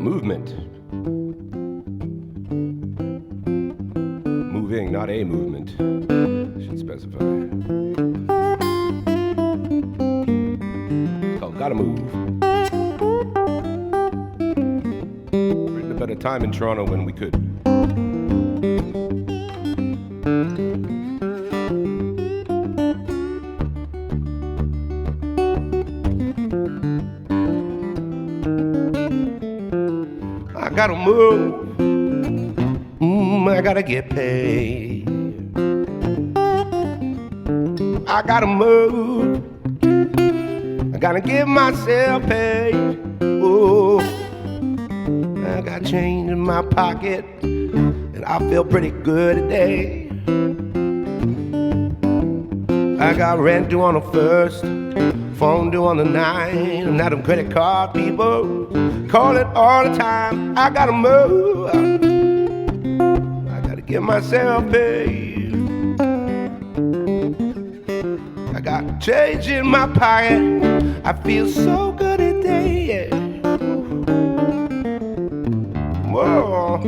movement. Moving, not a movement. Should specify. It's called Gotta Move. Written about a time in Toronto when we could. I gotta move. I gotta get paid. I gotta move. I gotta give myself paid. Oh, I got change in my pocket, and I feel pretty good today. I got rent due on the 1st, phone due on the 9th, and now them credit card people call it all the time. I gotta move. I gotta give myself paid. I got change in my pocket. I feel so good today. Whoa.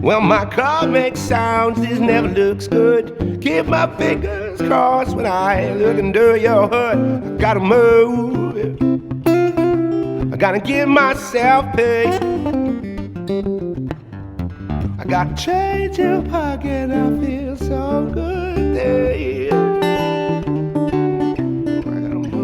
Well, my car makes sounds, this never looks good. Keep my fingers crossed when I look into your hood. I gotta move. I gotta give myself paid. I got change in my pocket, I feel so good there. I gotta move.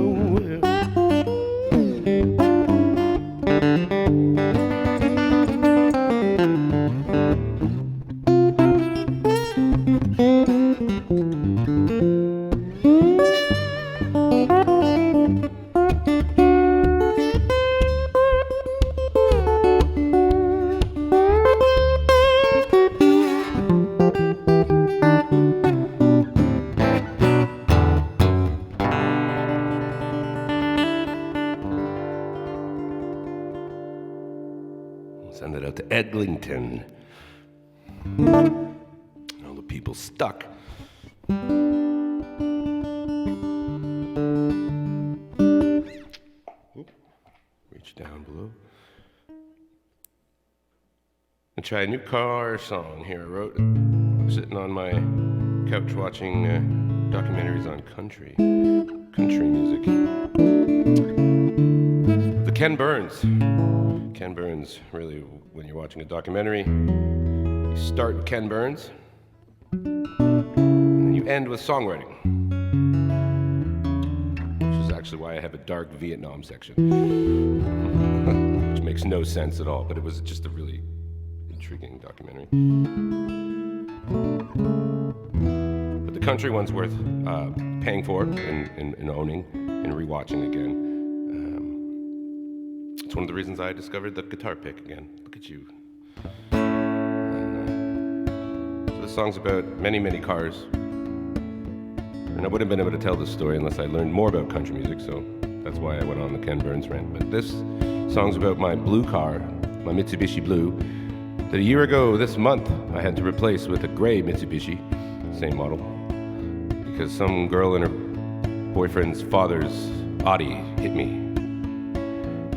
Send it out to Eglinton. All the people stuck. Reach down below. I try a new car song here I wrote. Sitting on my couch watching documentaries on country music. The Ken Burns. Ken Burns, really, when you're watching a documentary, you start Ken Burns, and then you end with songwriting, which is actually why I have a dark Vietnam section, which makes no sense at all, but it was just a really intriguing documentary. But the country one's worth paying for and owning and rewatching again. It's one of the reasons I discovered the guitar pick again. Look at you. So this song's about many, many cars. And I wouldn't have been able to tell this story unless I learned more about country music, so that's why I went on the Ken Burns rant. But this song's about my blue car, my Mitsubishi Blue, that a year ago this month I had to replace with a gray Mitsubishi, same model, because some girl in her boyfriend's father's Audi hit me,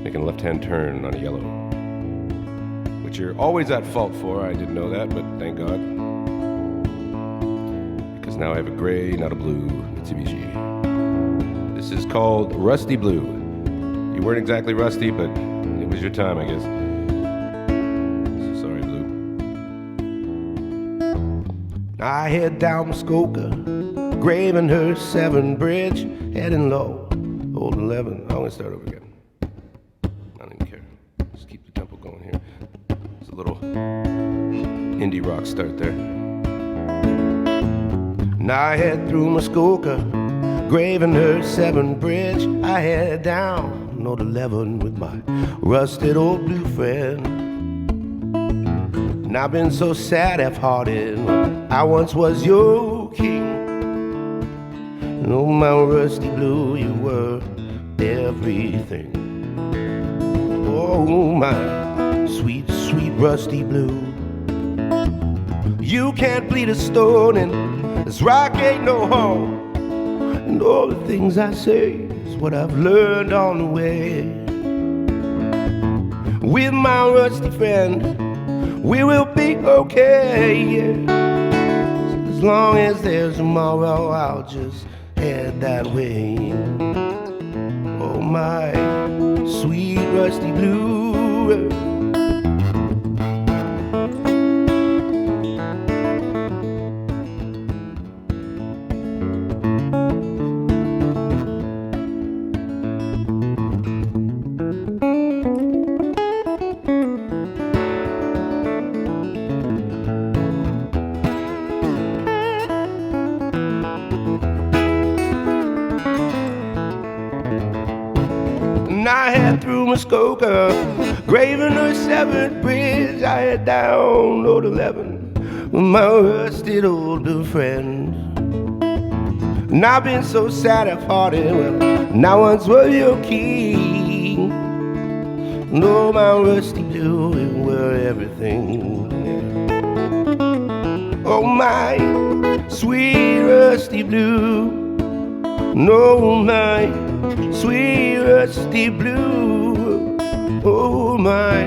making a left-hand turn on a yellow, which you're always at fault for. I didn't know that, but thank God, because now I have a gray, not a blue Mitsubishi. This is called Rusty Blue. You weren't exactly rusty, but it was your time, I guess. So sorry, Blue. I head down Muskoka, graving her 7 bridge, heading low, old 11. I'm gonna start over again. Indie rock start there. Now I head through Muskoka, graving her 7 bridge. I head down North 11 with my rusted old blue friend. And I've been so sad, half-hearted. I once was your king. Oh, my rusty blue, you were everything. Oh, my sweet, sweet rusty blue. You can't bleed a stone and this rock ain't no home. And all the things I say is what I've learned on the way. With my rusty friend, we will be okay, yeah. As long as there's tomorrow, I'll just head that way. Oh, my sweet rusty blue. And I head through Muskoka, Gravener 7th Bridge. I head down Road 11 with my rusted older friend. And I've been so sad I've hearted, well, now once were your king. No, my rusty blue, you were everything. Oh, my sweet rusty blue. No, my sweet rusty blue. Oh, my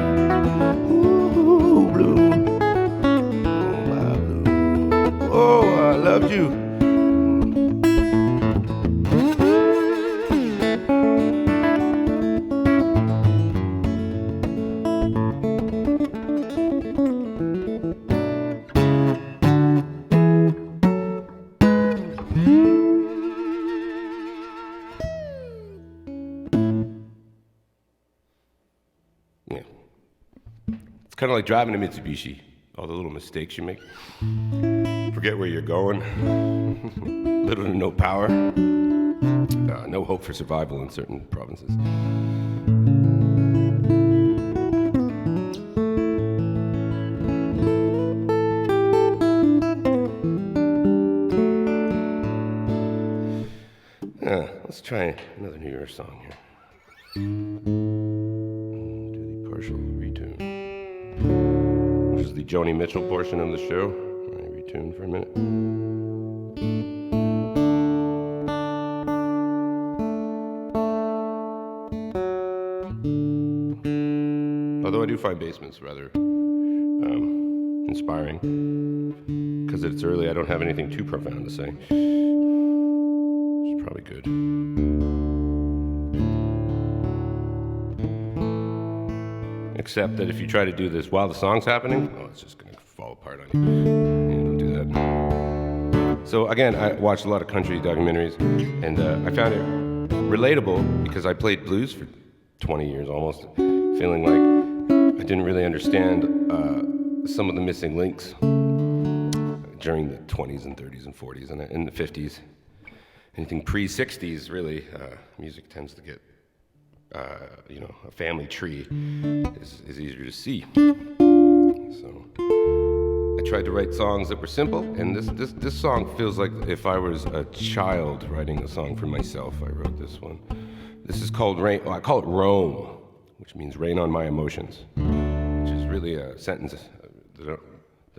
ooh, blue. Oh, my blue. Oh, I loved you. Yeah. It's kind of like driving a Mitsubishi. All the little mistakes you make. Forget where you're going. Little to no power. No hope for survival in certain provinces. Let's try another New Year's song here. Do the partial retune, which is the Joni Mitchell portion of the show. Let me retune for a minute. Although I do find basements rather inspiring, because it's early, I don't have anything too profound to say. It's probably good. Except that if you try to do this while the song's happening, oh, it's just going to fall apart on you. Yeah, don't do that. So again, I watched a lot of country documentaries, and I found it relatable because I played blues for 20 years almost, feeling like I didn't really understand some of the missing links during the 20s and 30s and 40s and in the 50s. Anything pre-60s, really, music tends to get, a family tree is easier to see. So I tried to write songs that were simple, and this song feels like if I was a child writing a song for myself. I wrote this one. This is called Rain. Well, I call it Rome, which means rain on my emotions, which is really a sentence that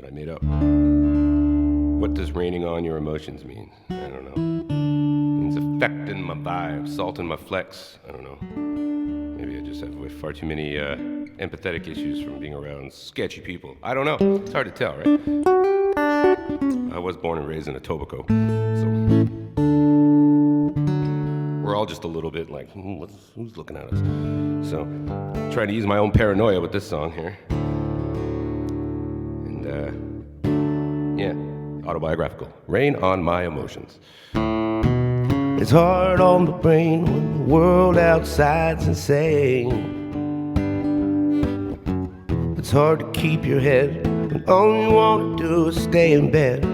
I made up. What does raining on your emotions mean? I don't know. It means affecting my vibe, salting my flex. I don't know. Maybe I just have far too many empathetic issues from being around sketchy people. I don't know. It's hard to tell, right? I was born and raised in Etobicoke, so we're all just a little bit like, who's looking at us? So I'm trying to use my own paranoia with this song here. And yeah, autobiographical. Rain on my emotions. It's hard on the brain when the world outside's insane. It's hard to keep your head when all you want to do is stay in bed.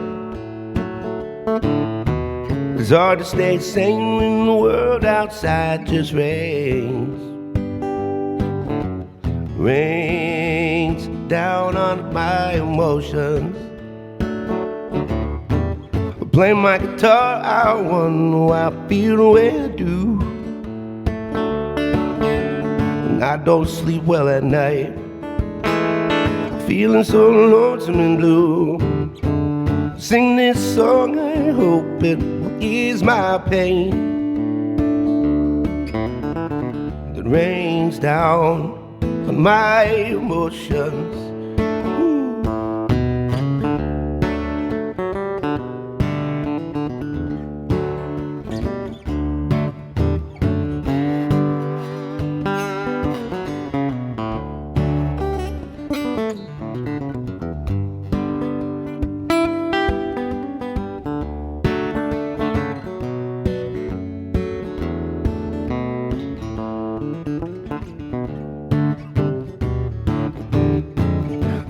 It's hard to stay sane when the world outside just rains. Rains down on my emotions. Play my guitar, I wonder why I feel the way I do. And I don't sleep well at night, feeling so lonesome and blue. Sing this song, I hope it will ease my pain that rains down on my emotions.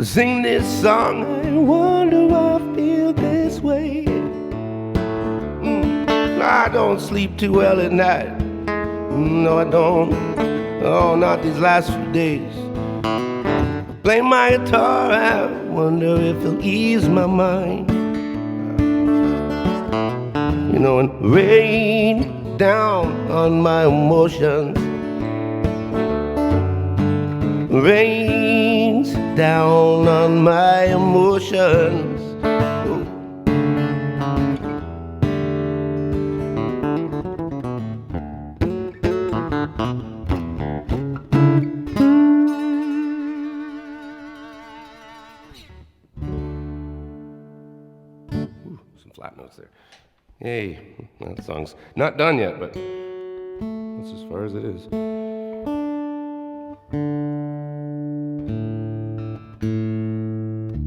Sing this song, I wonder why I feel this way. I don't sleep too well at night. No, I don't. Oh, not these last few days. Play my guitar, I wonder if it'll ease my mind. You know, and rain down on my emotions. Rains down on my emotions. Some flat notes there. Hey, that song's not done yet, but that's as far as it is.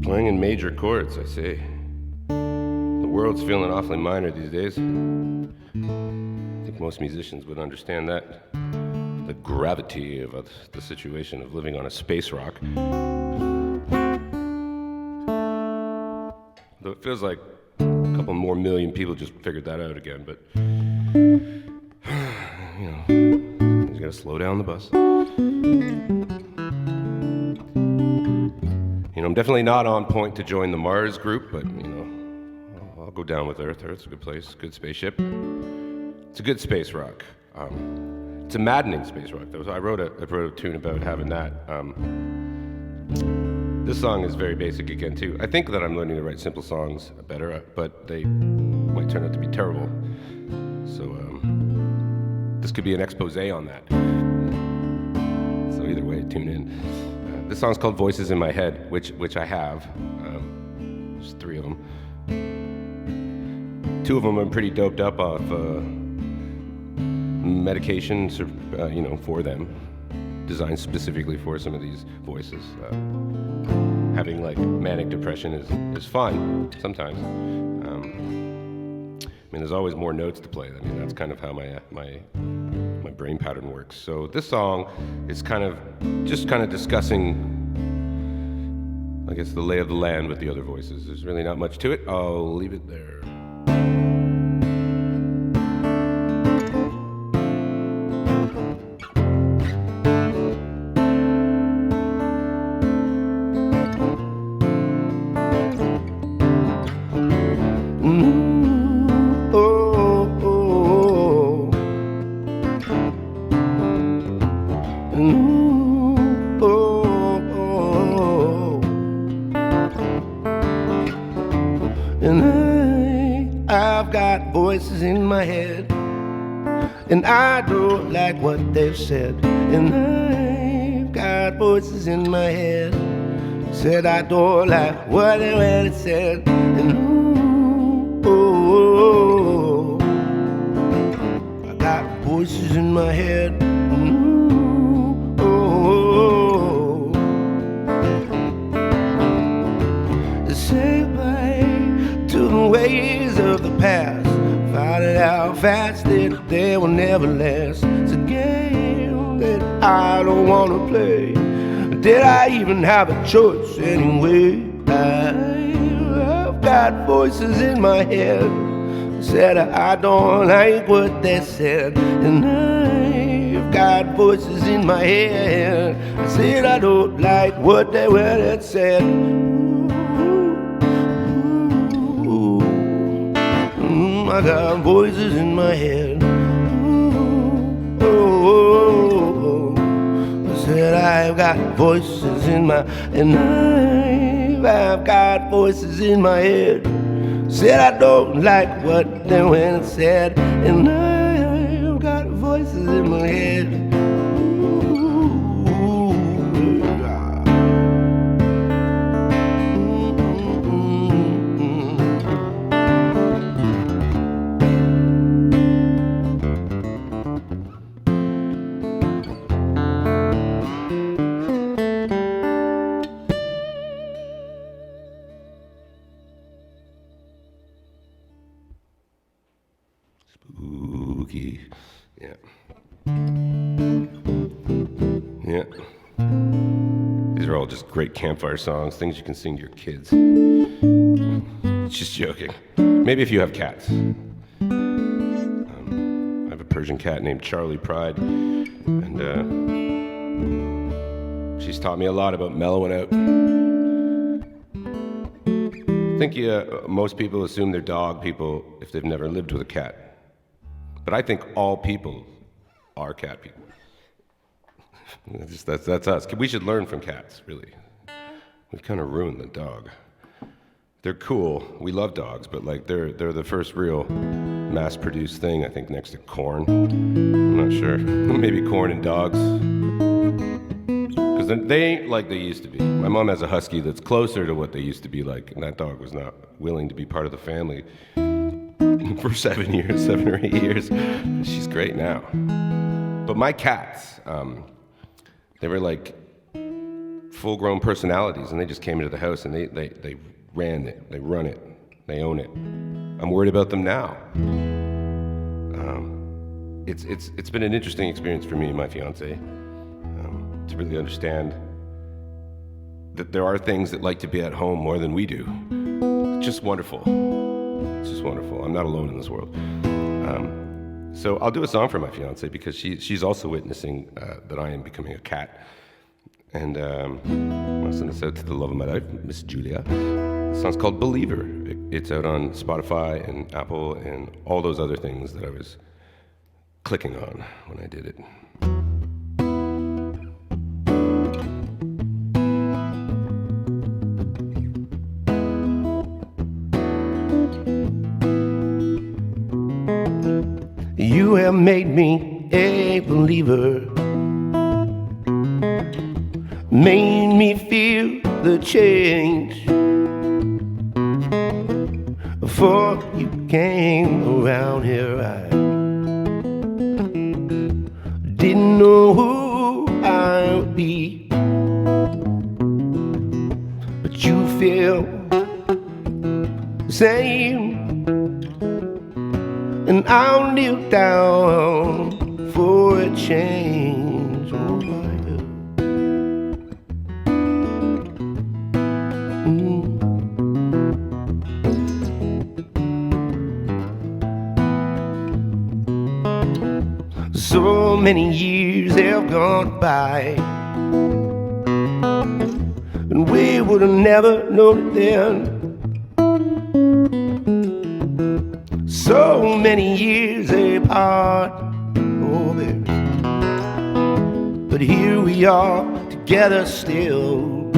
Playing in major chords, I say. The world's feeling awfully minor these days. I think most musicians would understand that. The gravity of the situation of living on a space rock. Though it feels like a couple more million people just figured that out again, but you know, you gotta slow down the bus. You know, I'm definitely not on point to join the Mars group, but, you know, I'll go down with Earth. Earth's a good place, good spaceship. It's a good space rock. It's a maddening space rock, though. So I wrote a tune about having that. This song is very basic again, too. I think that I'm learning to write simple songs better, but they might turn out to be terrible. So this could be an expose on that. So either way, tune in. This song's called Voices in My Head, which I have. There's 3 of them. 2 of them I'm pretty doped up off medication, you know, for them, designed specifically for some of these voices. Having like manic depression is fun sometimes. I mean, there's always more notes to play. I mean, that's kind of how my brain pattern works. So this song is kind of discussing, I guess, the lay of the land with the other voices. There's really not much to it. I'll leave it there. And I've got voices in my head, and I don't like what they've said. And I've got voices in my head, said I don't like what they really said. And I got voices in my head. Say bye to the ways of the past. Finding out fast that they will never last. It's a game that I don't want to play. Did I even have a choice anyway? I've got voices in my head, said I don't like what they said. And I've got voices in my head, I said I don't like what they said. I got voices in my head. Ooh, oh, I said I've got voices in my, and I've got voices in my head. Said I don't like what they went and said, and I've got voices in my head. Spooky. Yeah. Yeah. These are all just great campfire songs, things you can sing to your kids. Just joking. Maybe if you have cats. I have a Persian cat named Charlie Pride, and she's taught me a lot about mellowing out. I think most people assume they're dog people if they've never lived with a cat. But I think all people are cat people. That's us. We should learn from cats, really. We've kind of ruined the dog. They're cool. We love dogs, but like they're the first real mass-produced thing, I think, next to corn. I'm not sure. Maybe corn and dogs. Because they ain't like they used to be. My mom has a husky that's closer to what they used to be like, and that dog was not willing to be part of the family for 7 or 8 years. She's great now. But my cats, they were like full-grown personalities, and they just came into the house and they ran it, they run it, they own it. I'm worried about them now. It's been an interesting experience for me and my fiance to really understand that there are things that like to be at home more than we do. It's just wonderful. It's just wonderful. I'm not alone in this world. So I'll do a song for my fiance because she's also witnessing that I am becoming a cat. And I'll send this out to the love of my life, Miss Julia. The song's called Believer. It's out on Spotify and Apple and all those other things that I was clicking on when I did it. You have made me a believer, made me feel the change. Before you came around here, I didn't know who I would be, but you feel the same. And I'll kneel down for a change. Oh my God. So many years have gone by, and we would have never known it then. So many years apart, oh baby. But here we are together still,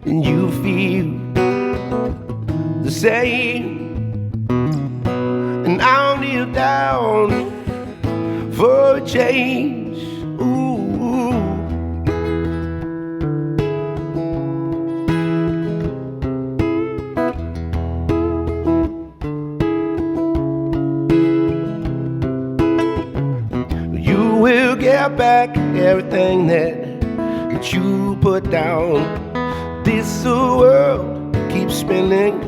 and you feel the same. And I'll kneel down for a change. Ooh. We'll get back everything that you put down. This world keeps spinning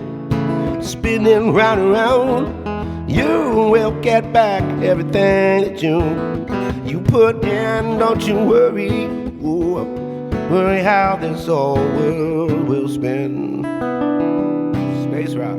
round and round. You will get back everything that you put in. Don't you worry, ooh, worry how this whole world will spin. Space rock.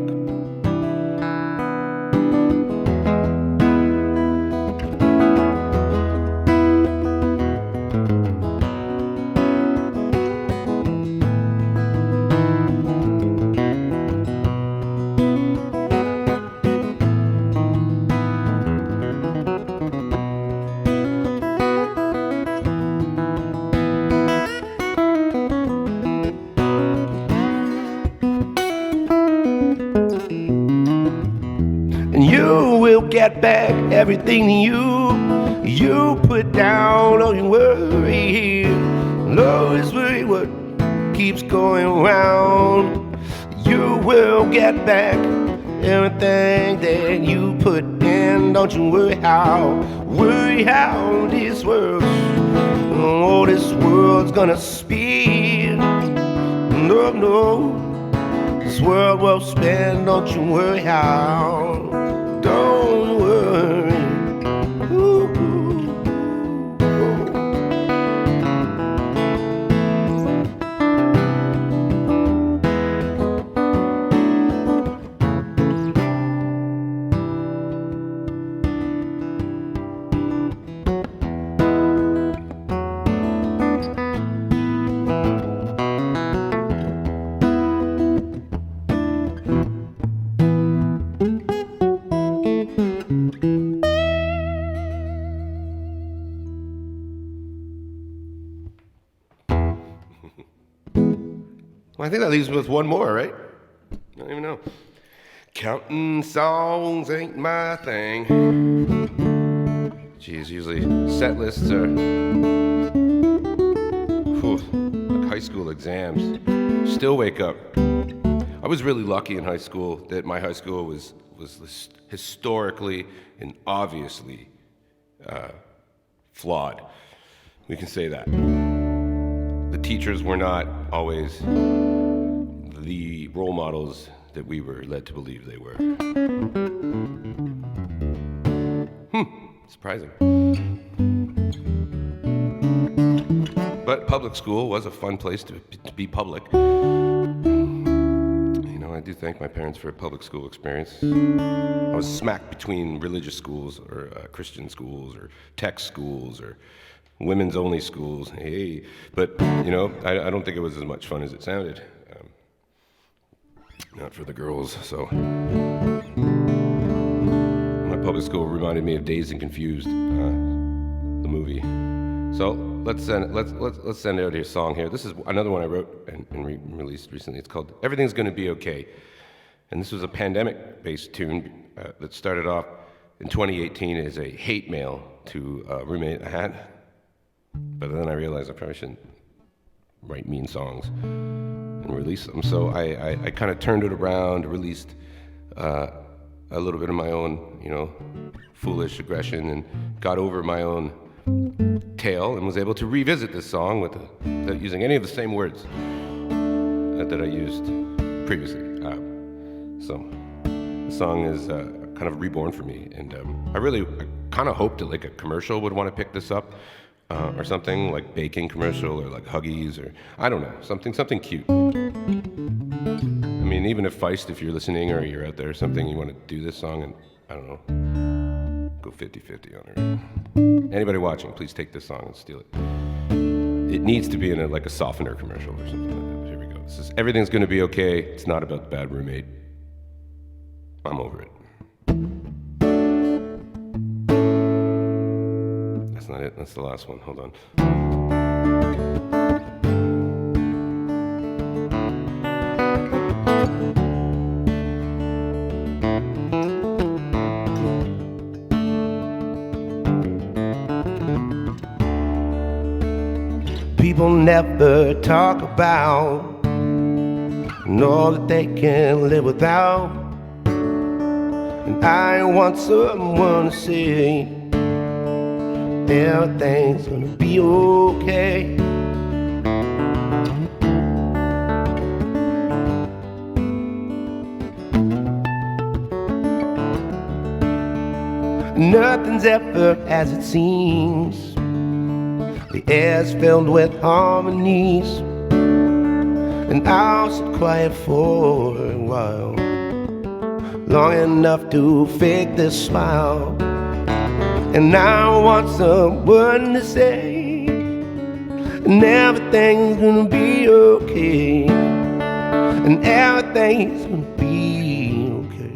get back everything you put down. Don't you worry, always worry what keeps going round. You will get back everything that you put in. Don't you worry how this world's gonna spin. No, no, this world will spin. Don't you worry how. Don't worry. Ooh, ooh, ooh. Well, I think that leaves me with one more, right? I don't even know. Counting songs ain't my thing. Geez, usually set lists are like high school exams. Still wake up. I was really lucky in high school that my high school was historically and obviously flawed. We can say that. The teachers were not always the role models that we were led to believe they were. Surprising. But public school was a fun place to be public. You know, I do thank my parents for a public school experience. I was smack between religious schools or Christian schools or tech schools or women's only schools, hey. But, you know, I don't think it was as much fun as it sounded. Not for the girls, so. My public school reminded me of Dazed and Confused, the movie. So let's send out a song here. This is another one I wrote and released recently. It's called Everything's Gonna Be Okay. And this was a pandemic-based tune that started off in 2018 as a hate mail to a roommate I had. But then I realized I probably shouldn't write mean songs and release them. So I kind of turned it around, released a little bit of my own, you know, foolish aggression, and got over my own tale, and was able to revisit this song without using any of the same words that I used previously. So the song is kind of reborn for me, and I kind of hoped that like a commercial would want to pick this up. Or something like baking commercial or like Huggies or I don't know, something cute. I mean, even if Feist, if you're listening or you're out there or something, you want to do this song and I don't know, go 50-50 on it. Anybody watching, please take this song and steal it. It needs to be in like a softener commercial or something like that. Here we go. This is Everything's Gonna Be Okay. It's not about the bad roommate. I'm over it. That's not it. That's the last one. Hold on. People never talk about all that they can live without. And I want someone to say everything's gonna be okay. Nothing's ever as it seems. The air's filled with harmonies, and I'll sit quiet for a while, long enough to fake this smile. And I want someone to say, and everything's gonna be okay, and everything's gonna be okay,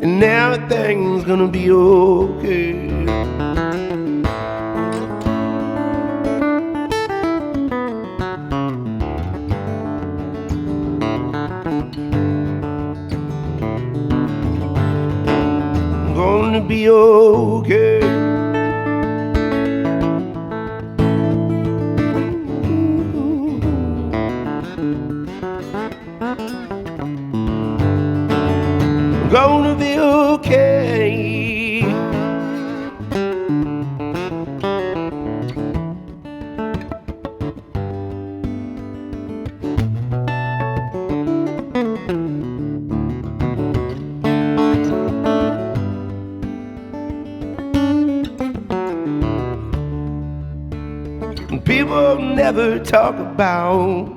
and everything's gonna be okay. gonna be okay. Gonna be okay. People never talk about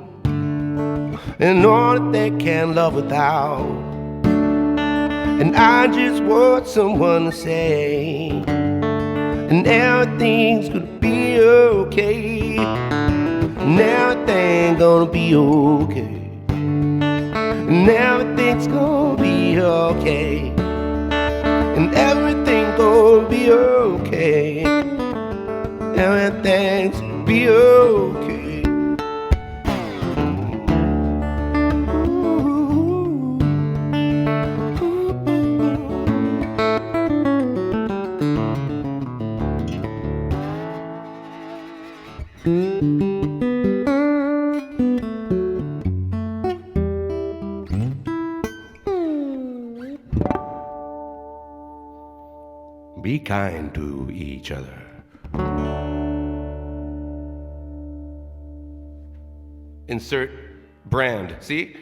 and all that they can love without. And I just want someone to say, and everything's gonna be okay. And everything's gonna be okay. And everything's gonna be okay. And everything's gonna be okay. Everything's gonna be okay. Be kind to each other. Insert brand. See?